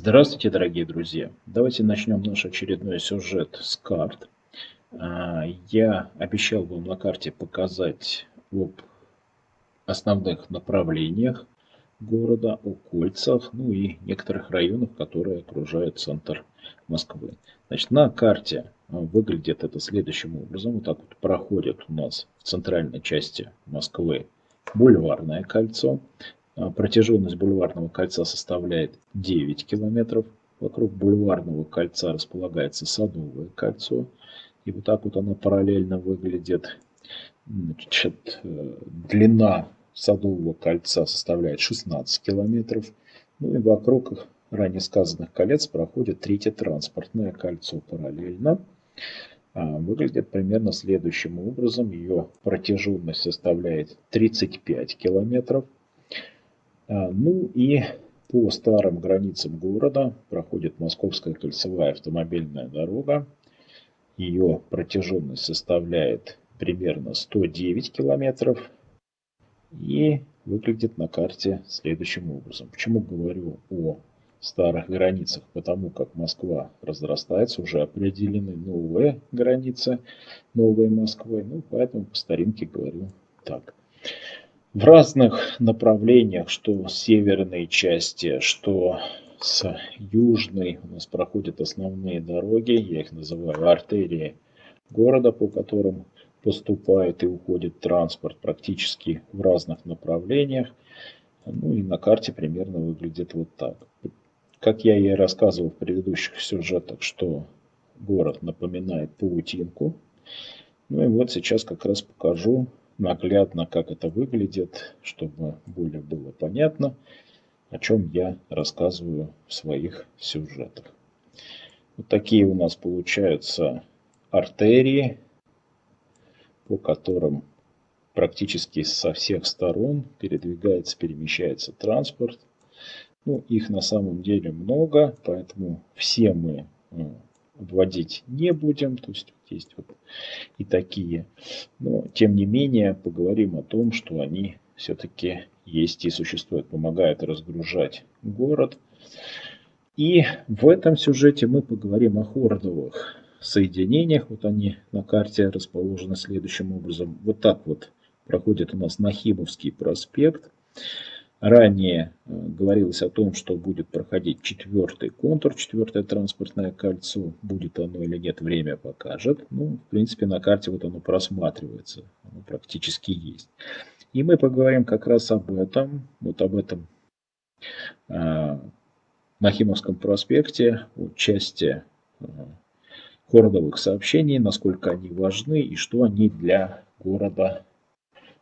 Здравствуйте, дорогие друзья! Давайте начнем наш очередной сюжет с карт. Я обещал вам на карте показать об основных направлениях города, о кольцах, ну и некоторых районах, которые окружают центр Москвы. Значит, на карте выглядит это следующим образом. Вот так вот проходит у нас в центральной части Москвы Бульварное кольцо. Протяженность Бульварного кольца составляет 9 километров. Вокруг Бульварного кольца располагается Садовое кольцо. И вот так вот оно параллельно выглядит. Значит, длина Садового кольца составляет 16 километров. Ну и вокруг ранее сказанных колец проходит третье транспортное кольцо параллельно. Выглядит примерно следующим образом. Ее протяженность составляет 35 километров. Ну и по старым границам города проходит Московская кольцевая автомобильная дорога. Ее протяженность составляет примерно 109 километров и выглядит на карте следующим образом. Почему говорю о старых границах? Потому как Москва разрастается, уже определены новые границы новой Москвы. Ну, поэтому по старинке говорю так. В разных направлениях, что с северной части, что с южной, у нас проходят основные дороги, я их называю артерии города, по которым поступает и уходит транспорт практически в разных направлениях. Ну и на карте примерно выглядит вот так. Как я и рассказывал в предыдущих сюжетах, что город напоминает паутинку. Ну и вот сейчас как раз покажу наглядно, как это выглядит, чтобы более было понятно, о чем я рассказываю в своих сюжетах. Вот такие у нас получаются артерии, по которым практически со всех сторон перемещается транспорт. Ну, их на самом деле много, поэтому все мы обводить не будем. То есть вот и такие. Но, тем не менее, поговорим о том, что они все-таки есть и существуют, помогают разгружать город. И в этом сюжете мы поговорим о хордовых соединениях. Вот они на карте расположены следующим образом. Вот так вот проходит у нас Нахимовский проспект. Ранее говорилось о том, что будет проходить четвертый контур, четвертое транспортное кольцо. Будет оно или нет, время покажет. Ну, в принципе, на карте вот оно просматривается, оно практически есть. И мы поговорим как раз об этом, вот об этом Нахимовском проспекте, о части хордовых сообщений, насколько они важны и что они для города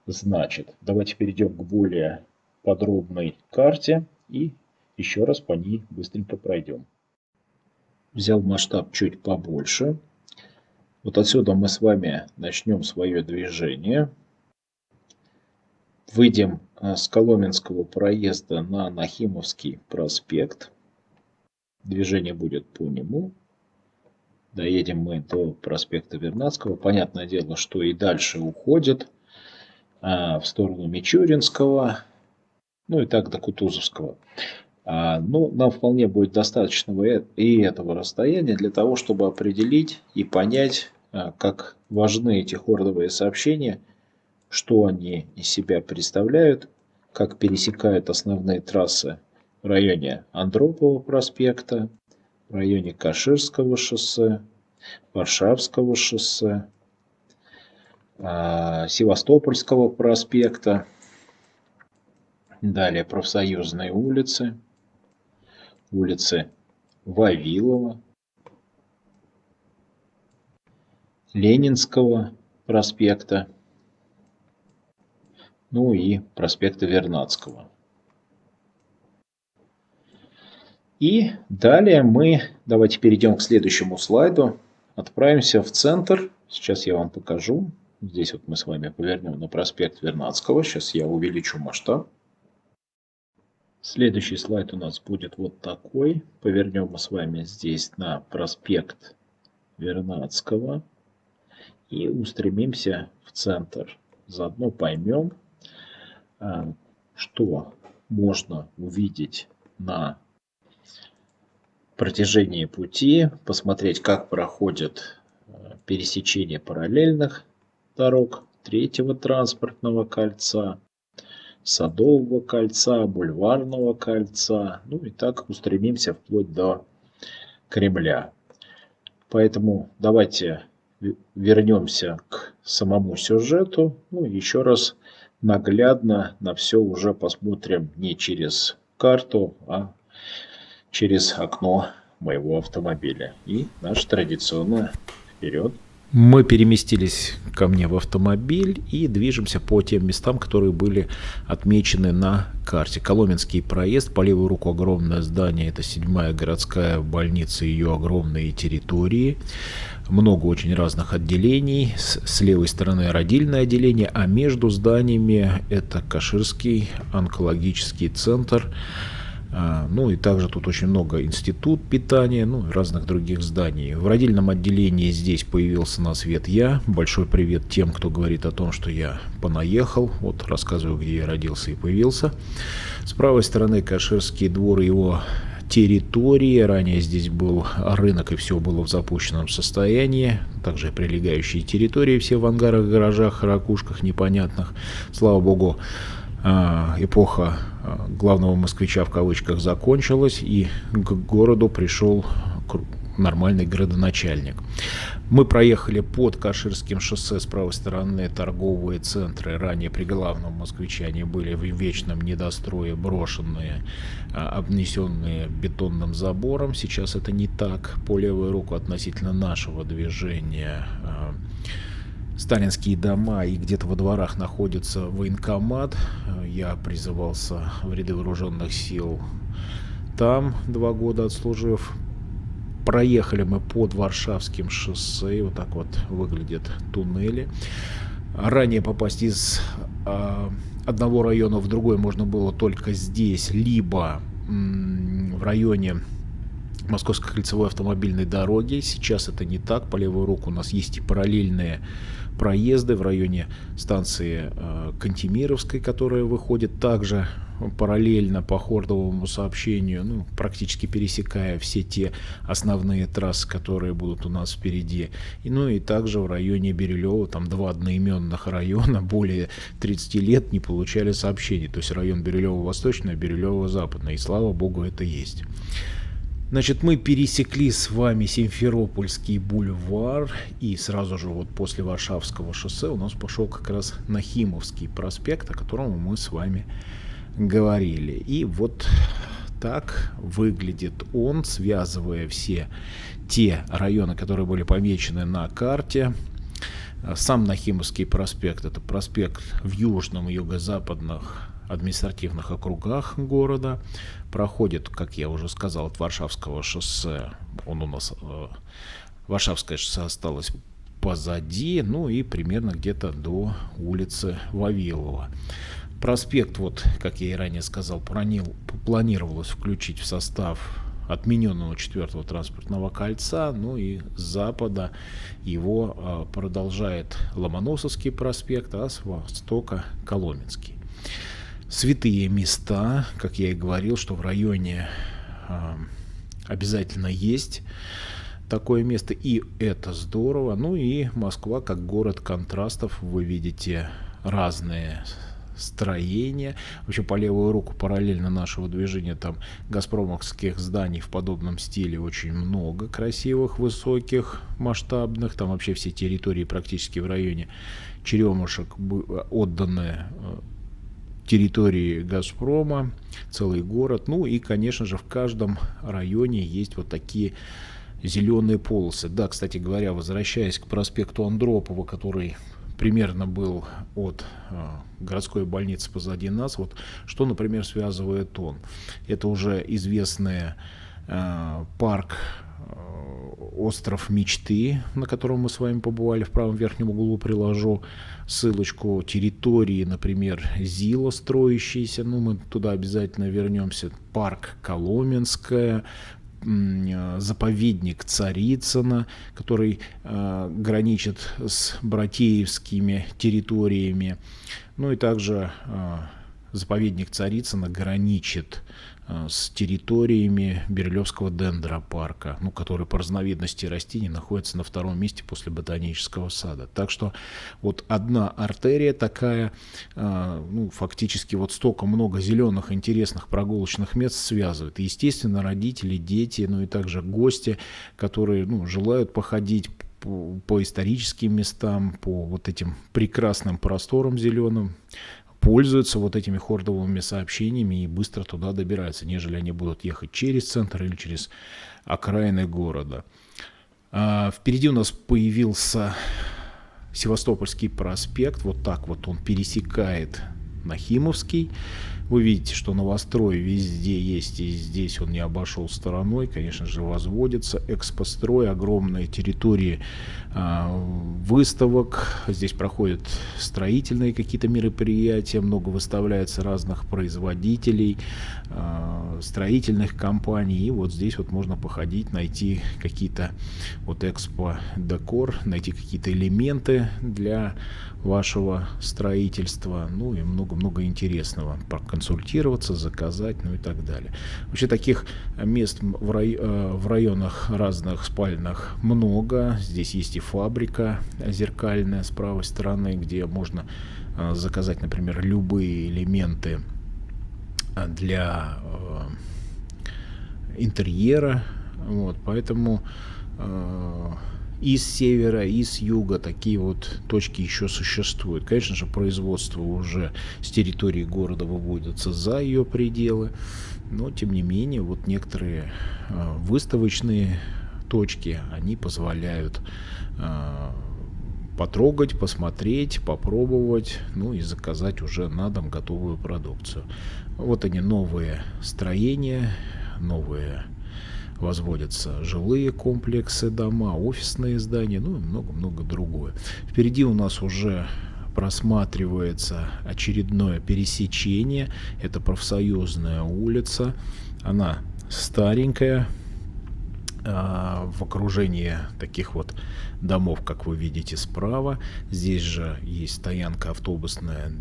значат. Давайте перейдем к более подробной карте и еще раз по ней быстренько пройдем. Взял масштаб чуть побольше. Вот отсюда мы с вами начнем свое движение. Выйдем с Коломенского проезда на Нахимовский проспект. Движение будет по нему. Доедем мы до проспекта Вернадского. Понятное дело, что и дальше уходит в сторону Мичуринского, ну и так до Кутузовского. Но нам вполне будет достаточно и этого расстояния для того, чтобы определить и понять, как важны эти хордовые сообщения, что они из себя представляют, как пересекают основные трассы в районе Андропова проспекта, в районе Каширского шоссе, Варшавского шоссе, Севастопольского проспекта, далее Профсоюзные улицы, улицы Вавилова, Ленинского проспекта, ну и проспекта Вернадского. И далее давайте перейдем к следующему слайду, отправимся в центр. Сейчас я вам покажу. Здесь вот мы с вами повернем на проспект Вернадского. Сейчас я увеличу масштаб. Следующий слайд у нас будет вот такой. Повернем мы с вами здесь на проспект Вернадского и устремимся в центр. Заодно поймем, что можно увидеть на протяжении пути, посмотреть, как проходит пересечение параллельных дорог третьего транспортного кольца, Садового кольца, Бульварного кольца, ну и так устремимся вплоть до Кремля. Поэтому давайте вернемся к самому сюжету, ну и еще раз наглядно на все уже посмотрим не через карту, а через окно моего автомобиля. И наш традиционно вперед. Мы переместились ко мне в автомобиль и движемся по тем местам, которые были отмечены на карте. Коломенский проезд, по левую руку огромное здание, это 7-я городская больница, ее огромные территории. Много очень разных отделений. С левой стороны родильное отделение, а между зданиями это Каширский онкологический центр. Ну и также тут очень много институт питания, ну и разных других зданий. В родильном отделении здесь появился на свет я. Большой привет тем, кто говорит о том, что я понаехал. Вот рассказываю, где я родился и появился. С правой стороны Каширский двор и его территории. Ранее здесь был рынок, и все было в запущенном состоянии. Также прилегающие территории, все в ангарах, гаражах, ракушках непонятных. Слава богу, эпоха главного москвича в кавычках закончилась, и к городу пришел нормальный градоначальник. Мы проехали под Каширским шоссе, с правой стороны торговые центры. Ранее при главном москвиче они были в вечном недострое, брошенные, обнесенные бетонным забором. Сейчас это не так. По левую руку относительно нашего движения сталинские дома, и где-то во дворах находится военкомат. Я призывался в ряды вооруженных сил там 2 года отслужив. Проехали мы под Варшавским шоссе. Вот так вот выглядят туннели. Ранее попасть из одного района в другой можно было только здесь, либо в районе Московской кольцевой автомобильной дороги. Сейчас это не так. По левую руку у нас есть и параллельные проезды в районе станции Кантемировской, которая выходит также параллельно по хордовому сообщению, ну, практически пересекая все те основные трассы, которые будут у нас впереди. И также в районе Бирюлева, там 2 одноименных района более 30 лет не получали сообщений. То есть район Бирюлево-Восточный, Бирюлево-Западный. И слава богу, это есть. Значит, мы пересекли с вами Симферопольский бульвар, и сразу же вот после Варшавского шоссе у нас пошел как раз Нахимовский проспект, о котором мы с вами говорили. И вот так выглядит он, связывая все те районы, которые были помечены на карте. Сам Нахимовский проспект — это проспект в южном и юго-западных административных округах города. Проходит, как я уже сказал, от Варшавского шоссе. Он у нас, Варшавское шоссе осталось позади, ну и примерно где-то до улицы Вавилова. Проспект, вот, как я и ранее сказал, планировалось включить в состав отмененного 4-го транспортного кольца, ну и с запада его продолжает Ломоносовский проспект, а с востока Коломенский. Святые места, как я и говорил, что в районе обязательно есть такое место, и это здорово. Ну и Москва как город контрастов, вы видите разные строения. Вообще по левую руку параллельно нашего движения там газпромовских зданий в подобном стиле очень много, красивых, высоких, масштабных. Там вообще все территории практически в районе Черемушек отданы территории Газпрома, целый город. Ну и, конечно же, в каждом районе есть вот такие зеленые полосы. Да, кстати говоря, возвращаясь к проспекту Андропова, который примерно был от городской больницы позади нас, вот что, например, связывает он. Это уже известный парк «Остров мечты», на котором мы с вами побывали. В правом верхнем углу приложу ссылочку. Территории, например, ЗИЛа строящиеся, ну мы туда обязательно вернемся. Парк Коломенское, заповедник Царицына, который граничит с братеевскими территориями. Ну и также заповедник Царицына граничит с территориями Бирюлевского дендропарка, ну, который по разновидности растений находится на втором месте после ботанического сада. Так что вот одна артерия такая, ну, фактически вот столько много зеленых интересных прогулочных мест связывает. И, естественно, родители, дети, ну и также гости, которые, ну, желают походить по историческим местам, по вот этим прекрасным просторам зеленым, пользуются вот этими хордовыми сообщениями и быстро туда добираются, нежели они будут ехать через центр или через окраины города. Впереди у нас появился Севастопольский проспект. Вот так вот он пересекает Нахимовский. Вы видите, что новострой везде есть, и здесь он не обошел стороной. Конечно же, возводится экспострой, огромные территории выставок. Здесь проходят строительные какие-то мероприятия, много выставляется разных производителей, строительных компаний. И вот здесь вот можно походить, найти какие-то вот экспо-декор, найти какие-то элементы для вашего строительства, ну и много-много интересного. Проконсультироваться, заказать, ну и так далее. Вообще таких мест в районах разных спальных много. Здесь есть и фабрика зеркальная с правой стороны, где можно заказать, например, любые элементы для интерьера. Вот, поэтому и с севера, и с юга такие вот точки еще существуют. Конечно же, производство уже с территории города выводится за ее пределы, но тем не менее вот некоторые выставочные точки, они позволяют потрогать, посмотреть, попробовать, ну и заказать уже на дом готовую продукцию. Вот они, новые строения, новые возводятся жилые комплексы, дома, офисные здания, ну и много-много другое. Впереди у нас уже просматривается очередное пересечение. Это Профсоюзная улица. Она старенькая, в окружении таких вот домов, как вы видите справа. Здесь же есть стоянка автобусная.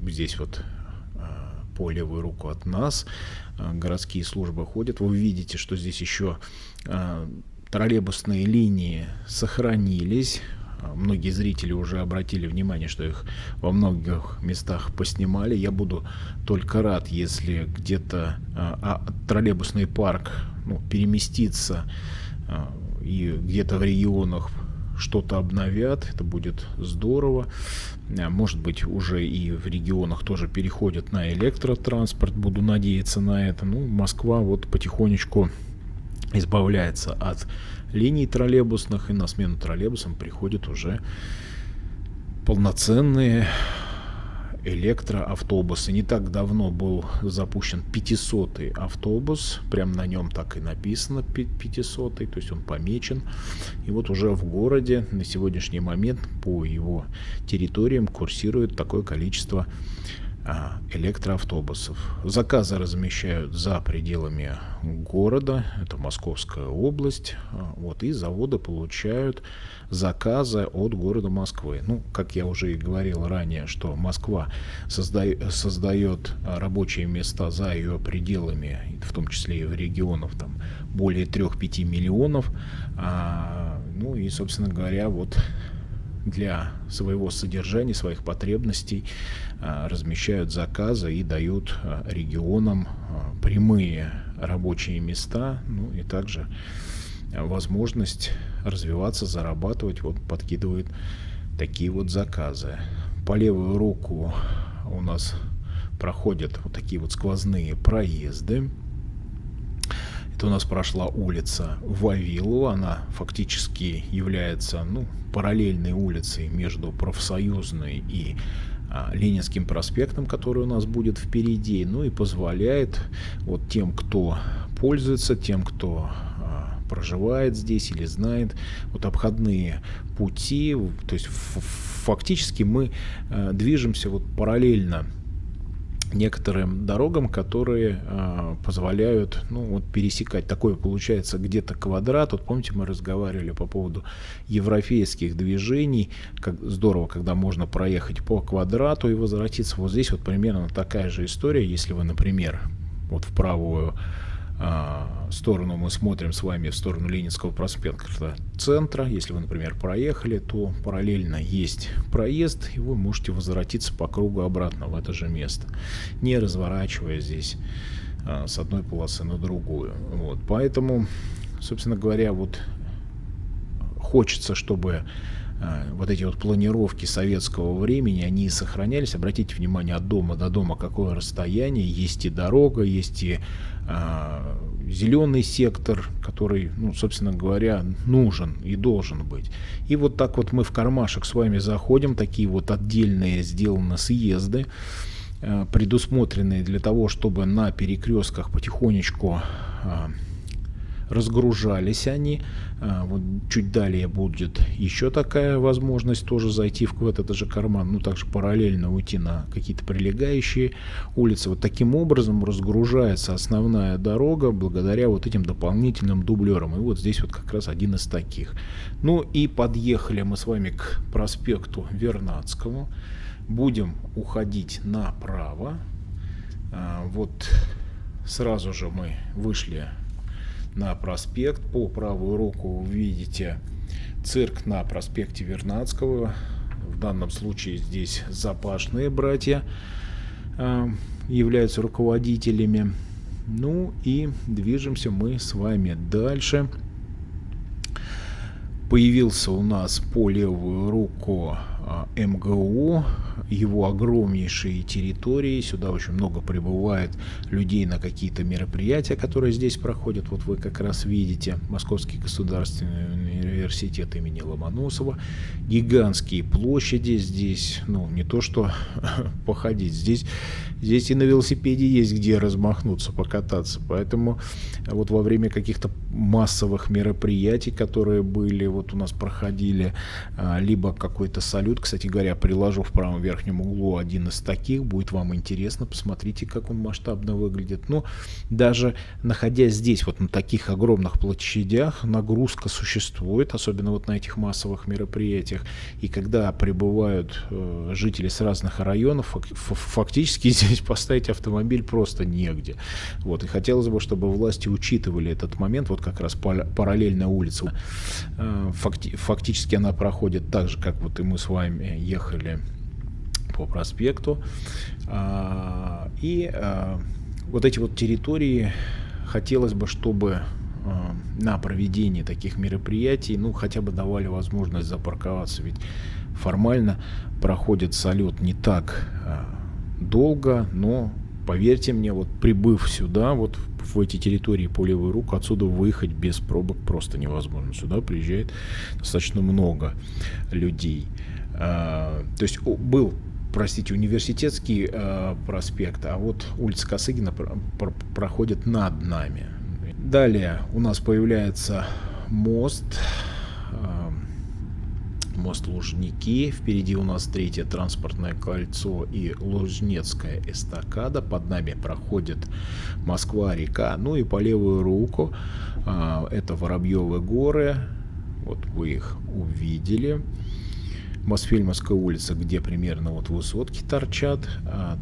Здесь вот по левую руку от нас городские службы ходят. Вы видите, что здесь еще троллейбусные линии сохранились. Многие зрители уже обратили внимание, что их во многих местах поснимали. Я буду только рад, если где-то троллейбусный парк переместится и где-то в регионах что-то обновят. Это будет здорово. Может быть, уже и в регионах тоже переходят на электротранспорт. Буду надеяться на это. Москва вот потихонечку избавляется от линий троллейбусных, и на смену троллейбусам приходят уже полноценные электроавтобусы. Не так давно был запущен 500-й автобус, прям на нем так и написано 500-й, то есть он помечен. И вот уже в городе на сегодняшний момент по его территориям курсирует такое количество электроавтобусов. Заказы размещают за пределами города, это Московская область, вот, и заводы получают заказы от города Москвы. Как я уже и говорил ранее, что Москва создает рабочие места за ее пределами, в том числе и в регионах, там более 3-5 миллионов. И, собственно говоря, вот для своего содержания, своих потребностей размещают заказы и дают регионам прямые рабочие места, и также возможность развиваться, зарабатывать, вот подкидывают такие вот заказы. По левую руку у нас проходят вот такие вот сквозные проезды. Это у нас прошла улица Вавилова, она фактически является параллельной улицей между Профсоюзной и Ленинским проспектом, который у нас будет впереди, и позволяет вот тем, кто пользуется, тем, кто проживает здесь или знает, вот обходные пути, то есть фактически мы движемся вот параллельно некоторым дорогам, которые позволяют, ну, вот пересекать. Такое получается где-то квадрат. Вот помните, мы разговаривали по поводу европейских движений. Как здорово, когда можно проехать по квадрату и возвратиться. Вот здесь вот примерно такая же история. Если вы, например, вот в правую сторону мы смотрим с вами, в сторону Ленинского проспекта центра. Если вы, например, проехали, то параллельно есть проезд, и вы можете возвратиться по кругу обратно в это же место, не разворачивая здесь с одной полосы на другую. Вот. Поэтому, собственно говоря, вот хочется, чтобы вот эти вот планировки советского времени, они сохранялись. Обратите внимание, от дома до дома какое расстояние. Есть и дорога, есть и зеленый сектор, который, ну, собственно говоря, нужен и должен быть. И вот так вот мы в кармашек с вами заходим. Такие вот отдельные сделаны съезды, предусмотренные для того, чтобы на перекрестках потихонечку разгружались они. Вот чуть далее будет еще такая возможность тоже зайти в этот же карман, ну также параллельно уйти на какие-то прилегающие улицы. Вот таким образом разгружается основная дорога благодаря вот этим дополнительным дублерам. И вот здесь вот как раз один из таких. Ну и подъехали мы с вами к проспекту Вернадскому. Будем уходить направо. Вот сразу же мы вышли на проспект. По правую руку вы видите цирк на проспекте Вернадского. В данном случае здесь Запашные братья являются руководителями. Ну и движемся мы с вами дальше. Появился у нас по левую руку МГУ, его огромнейшие территории. Сюда очень много прибывает людей на какие-то мероприятия, которые здесь проходят. Вот вы как раз видите Московский государственный университет имени Ломоносова. Гигантские площади. Здесь, ну, не то что походить, здесь и на велосипеде есть где размахнуться, покататься. Поэтому вот во время каких-то массовых мероприятий, которые были, вот у нас проходили, либо какой-то салют, кстати говоря, приложу в правом верхнем углу один из таких, будет вам интересно, посмотрите, как он масштабно выглядит. Но даже находясь здесь, вот на таких огромных площадях, нагрузка существует, особенно вот на этих массовых мероприятиях. И когда прибывают жители с разных районов, фактически здесь поставить автомобиль просто негде. Вот. И хотелось бы, чтобы власти учитывали этот момент. Вот как раз параллельная улица, фактически она проходит так же, как вот и мы с вами ехали по проспекту. И вот эти вот территории хотелось бы, чтобы на проведение таких мероприятий, ну, хотя бы давали возможность запарковаться. Ведь формально проходит салют не так долго, но поверьте мне, вот прибыв сюда, вот в эти территории по левую руку, отсюда выехать без пробок просто невозможно. Сюда приезжает достаточно много людей. То есть был, простите, университетский проспект, а вот улица Косыгина проходит над нами. Далее у нас появляется мост Лужники. Впереди у нас третье транспортное кольцо и Лужнецкая эстакада. Под нами проходит Москва-река. Ну и по левую руку это Воробьевы горы. Вот вы их увидели. Мосфильмовская улица, где примерно вот высотки торчат.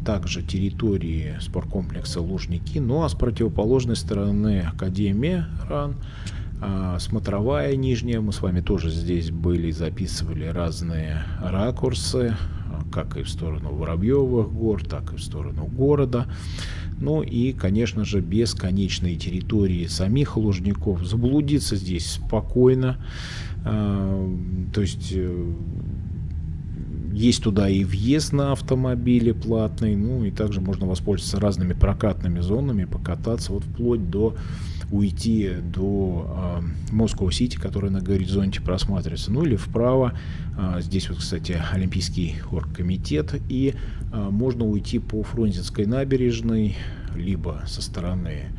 Также территории спорткомплекса Лужники. Ну а с противоположной стороны Академия РАН. Смотровая нижняя, мы с вами тоже здесь были, записывали разные ракурсы, как и в сторону Воробьевых гор, так и в сторону города. Ну и, конечно же, бесконечные территории самих Лужников. Заблудиться здесь спокойно, то есть есть туда и въезд на автомобиле платный, ну и также можно воспользоваться разными прокатными зонами, покататься вот вплоть до уйти до Москва-Сити, который на горизонте просматривается, ну или вправо. Здесь вот, кстати, Олимпийский оргкомитет, и можно уйти по Фрунзенской набережной, либо со стороны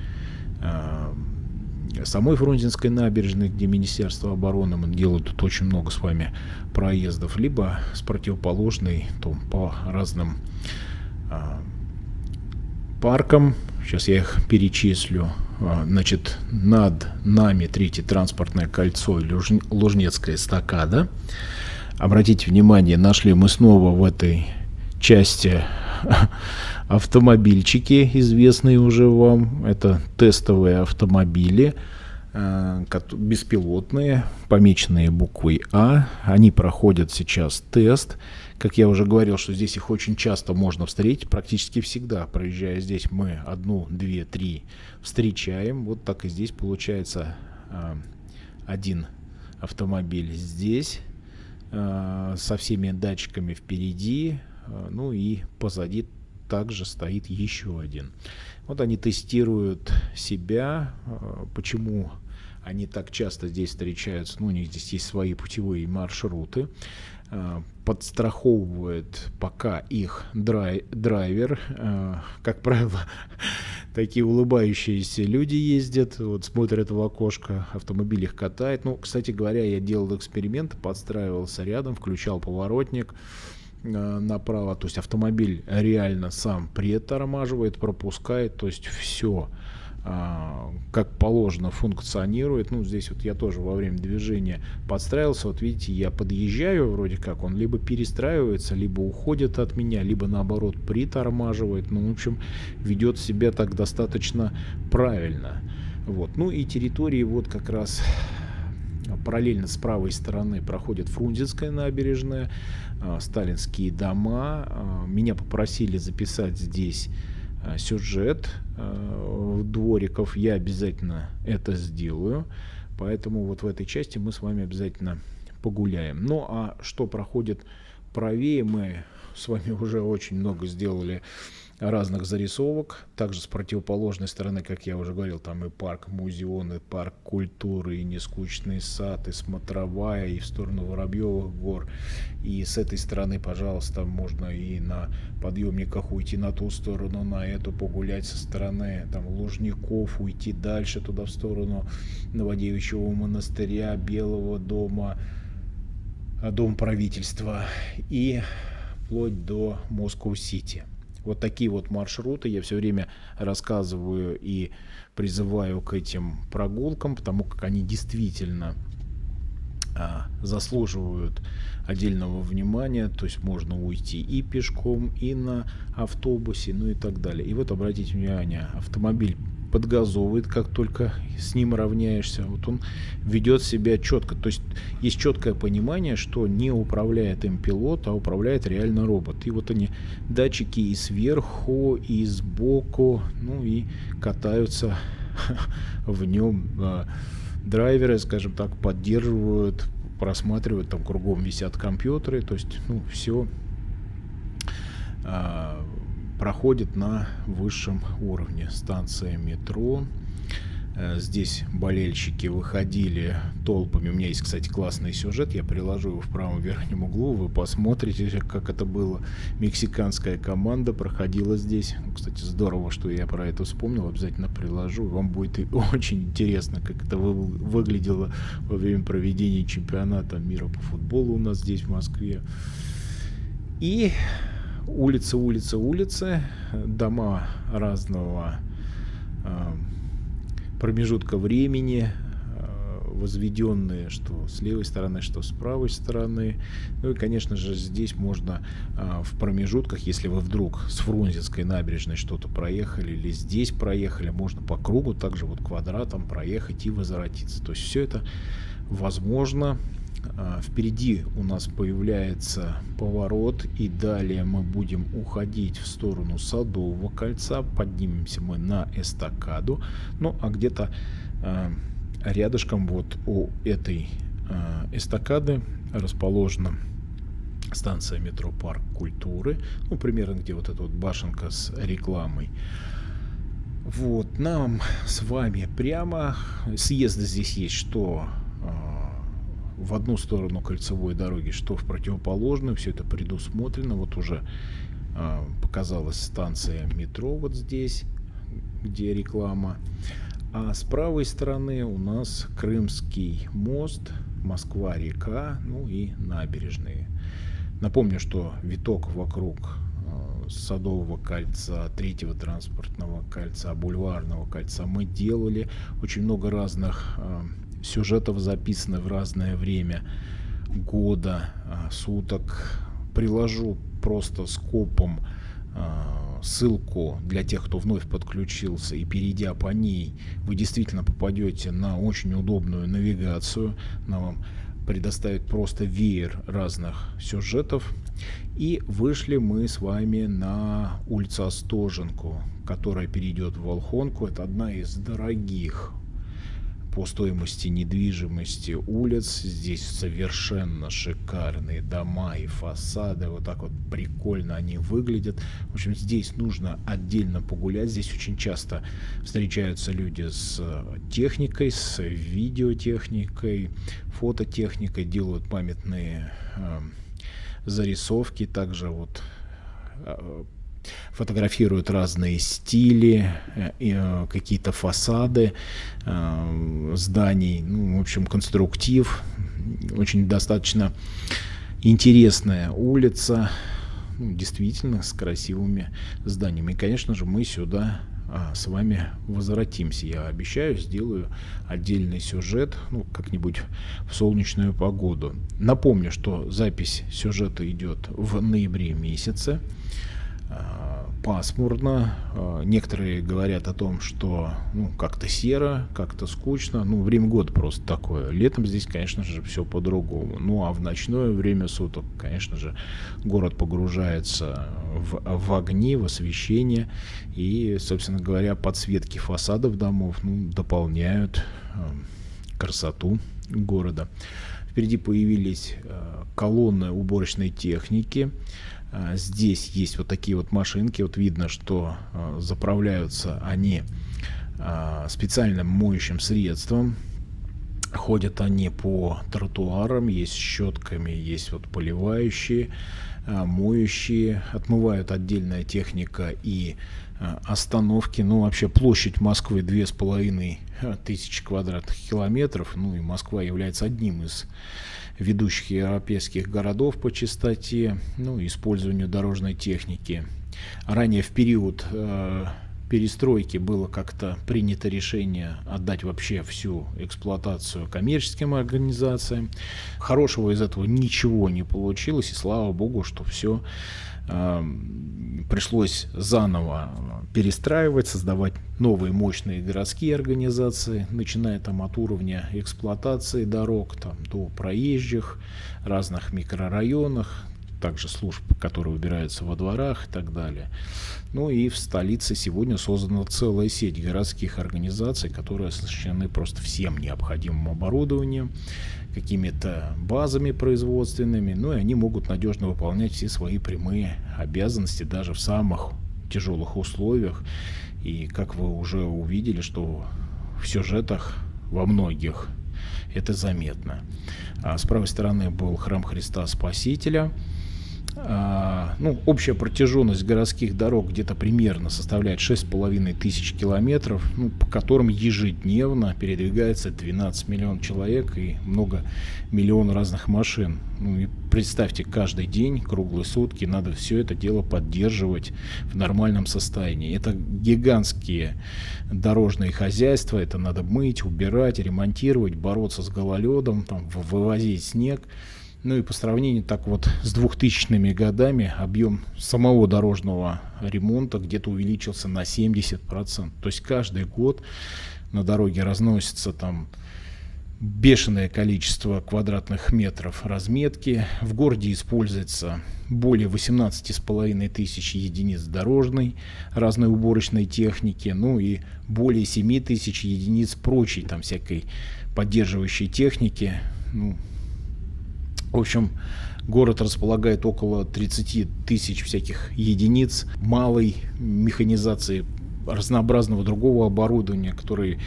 самой Фрунзенской набережной, где Министерство обороны, мы делаем тут очень много с вами проездов, либо с противоположной, то по разным парком. Сейчас я их перечислю. Значит, над нами третье транспортное кольцо и Лужнецкая эстакада. Обратите внимание, нашли мы снова в этой части автомобильчики, известные уже вам. Это тестовые автомобили, беспилотные, помеченные буквой А. Они проходят сейчас тест. Как я уже говорил, что здесь их очень часто можно встретить, практически всегда, проезжая здесь, мы 1, 2, 3 встречаем. Вот так и здесь получается один автомобиль здесь, со всеми датчиками впереди, ну и позади также стоит еще один. Вот они тестируют себя. Почему они так часто здесь встречаются? Ну, у них здесь есть свои путевые маршруты. Подстраховывает пока их драйвер. Как правило, такие улыбающиеся люди ездят, вот смотрят в окошко, автомобиль их катает. Ну, кстати говоря, я делал эксперимент, подстраивался рядом, включал поворотник направо, то есть автомобиль реально сам притормаживает, пропускает, то есть все как положено функционирует. Ну, здесь вот я тоже во время движения подстраивался. Вот видите, я подъезжаю, вроде как он либо перестраивается, либо уходит от меня, либо наоборот притормаживает. Ну, в общем, ведет себя так достаточно правильно. Вот. Ну и территории вот как раз параллельно с правой стороны проходит Фрунзенская набережная, сталинские дома. Меня попросили записать здесь сюжет двориков, я обязательно это сделаю, поэтому вот в этой части мы с вами обязательно погуляем. Ну а что проходит правее, мы с вами уже очень много сделали разных зарисовок. Также с противоположной стороны, как я уже говорил, там и парк Музеон, и парк культуры, и Нескучный сад, и смотровая, и в сторону Воробьевых гор. И с этой стороны, пожалуйста, можно и на подъемниках уйти на ту сторону, на эту погулять со стороны там Лужников, уйти дальше туда в сторону Новодевичьего монастыря, Белого дома, Дом правительства и вплоть до Москва-Сити. Вот такие вот маршруты я все время рассказываю и призываю к этим прогулкам, потому как они действительно заслуживают отдельного внимания. То есть можно уйти и пешком, и на автобусе, ну и так далее. И вот обратите внимание, автомобиль подгазовывает, как только с ним равняешься. Вот он ведет себя четко. То есть есть четкое понимание, что не управляет им пилот, а управляет реально робот. И вот они, датчики и сверху, и сбоку, ну и катаются в нем. Драйверы, скажем так, поддерживают, просматривают, там кругом висят компьютеры. То есть, ну, все проходит на высшем уровне. Станция метро. Здесь болельщики выходили толпами. У меня есть, кстати, классный сюжет. Я приложу его в правом верхнем углу. Вы посмотрите, как это было. Мексиканская команда проходила здесь. Кстати, здорово, что я про это вспомнил. Обязательно приложу. Вам будет очень интересно, как это выглядело во время проведения чемпионата мира по футболу у нас здесь в Москве. И улицы, дома разного промежутка времени, возведенные что с левой стороны, что с правой стороны. Ну и, конечно же, здесь можно в промежутках, если вы вдруг с Фрунзенской набережной что-то проехали или здесь проехали, можно по кругу также вот квадратом проехать и возвратиться. То есть все это возможно. Впереди у нас появляется поворот, и далее мы будем уходить в сторону Садового кольца, поднимемся мы на эстакаду. Ну а где-то рядышком вот у этой эстакады расположена станция метро Парк культуры, ну примерно где вот эта вот башенка с рекламой. Вот, нам с вами прямо съезды здесь есть, что в одну сторону кольцевой дороги, что в противоположную. Все это предусмотрено. Вот уже показалась станция метро вот здесь, где реклама. А с правой стороны у нас Крымский мост, Москва-река, ну и набережные. Напомню, что виток вокруг Садового кольца, Третьего транспортного кольца, Бульварного кольца мы делали. Очень много разных сюжетов записано в разное время года, суток. Приложу просто скопом ссылку для тех, кто вновь подключился, и перейдя по ней, вы действительно попадете на очень удобную навигацию. Она вам предоставит просто веер разных сюжетов. И вышли мы с вами на улицу Остоженку, которая перейдет в Волхонку. Это одна из дорогих по стоимости недвижимости улиц. Здесь совершенно шикарные дома и фасады. Вот так вот прикольно они выглядят. В общем, здесь нужно отдельно погулять. Здесь очень часто встречаются люди с техникой, с видеотехникой, фототехникой, делают памятные зарисовки. Также вот фотографируют разные стили, какие-то фасады зданий. Ну, в общем, конструктив. Очень достаточно интересная улица, действительно с красивыми зданиями. И, конечно же, мы сюда с вами возвратимся. Я обещаю, сделаю отдельный сюжет, как-нибудь в солнечную погоду. Напомню, что запись сюжета идет в ноябре месяце. Пасмурно. Некоторые говорят о том, что как-то серо, как-то скучно. Время года просто такое. Летом здесь, конечно же, все по-другому. А в ночное время суток, конечно же, город погружается в огни, в освещение. И, собственно говоря, подсветки фасадов домов дополняют красоту города. Впереди появились колонны уборочной техники. Здесь есть вот такие вот машинки. Вот видно, что заправляются они специальным моющим средством. Ходят они по тротуарам, есть щетками, есть вот поливающие, моющие. Отмывают отдельная техника и остановки. Вообще площадь Москвы 2500 квадратных километров. И Москва является одним из ведущих европейских городов по частоте, использованию дорожной техники. Ранее в период перестройки было как-то принято решение отдать вообще всю эксплуатацию коммерческим организациям. Хорошего из этого ничего не получилось, и слава богу, что все пришлось заново перестраивать, создавать новые мощные городские организации, начиная от уровня эксплуатации дорог до проезжих, разных микрорайонах, также служб, которые убираются во дворах и так далее. И в столице сегодня создана целая сеть городских организаций, которые оснащены просто всем необходимым оборудованием, какими-то базами производственными, и они могут надежно выполнять все свои прямые обязанности даже в самых тяжелых условиях. И как вы уже увидели, что в сюжетах во многих это заметно. С правой стороны был храм Христа Спасителя. Общая протяженность городских дорог где-то примерно составляет 6500 километров, по которым ежедневно передвигается 12 миллионов человек и много миллионов разных машин. И представьте, каждый день, круглые сутки надо все это дело поддерживать в нормальном состоянии. Это гигантские дорожные хозяйства, это надо мыть, убирать, ремонтировать, бороться с гололедом, вывозить снег. И по сравнению с 2000-ми годами объем самого дорожного ремонта где-то увеличился на 70%. То есть каждый год на дороге разносится бешеное количество квадратных метров разметки. В городе используется более 18,5 единиц дорожной разной уборочной техники, и более 7000 единиц прочей всякой поддерживающей техники. В общем, город располагает около 30 тысяч всяких единиц малой механизации, разнообразного другого оборудования, который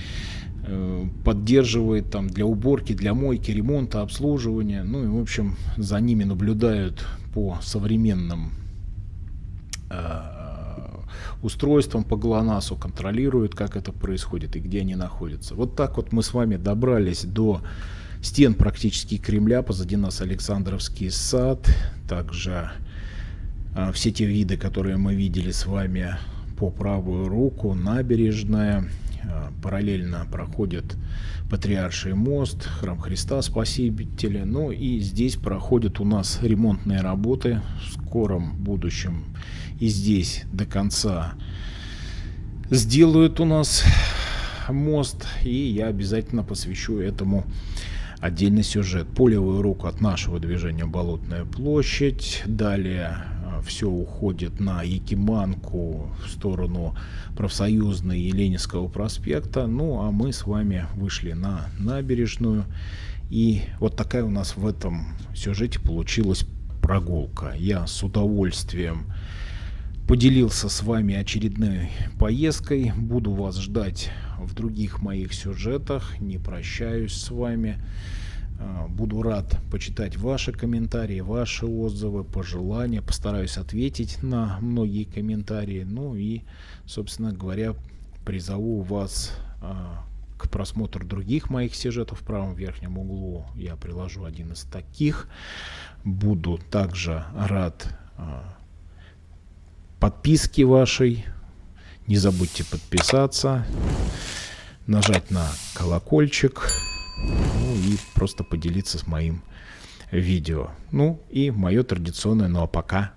поддерживает для уборки, для мойки, ремонта, обслуживания. В общем, за ними наблюдают по современным устройствам, по ГЛОНАССу, контролируют, как это происходит и где они находятся. Вот так вот мы с вами добрались до стен практически Кремля. Позади нас Александровский сад, также все те виды, которые мы видели с вами по правую руку, набережная, параллельно проходит Патриарший мост, Храм Христа Спасителя. Ну и здесь проходят у нас ремонтные работы. В скором будущем и здесь до конца сделают у нас мост. И я обязательно посвящу этому отдельный сюжет. По левую руку от нашего движения Болотная площадь. Далее все уходит на Якиманку в сторону Профсоюзной и Ленинского проспекта. Ну, а мы с вами вышли на набережную. И вот такая у нас в этом сюжете получилась прогулка. Я с удовольствием поделился с вами очередной поездкой. Буду вас ждать в других моих сюжетах. Не прощаюсь с вами. Буду рад почитать ваши комментарии, ваши отзывы, пожелания. Постараюсь ответить на многие комментарии. Ну и, собственно говоря, призову вас к просмотру других моих сюжетов. В правом верхнем углу я приложу один из таких. Буду также рад подписке вашей. Не забудьте подписаться, нажать на колокольчик. Ну и просто поделиться с моим видео. Ну и мое традиционное, ну а пока.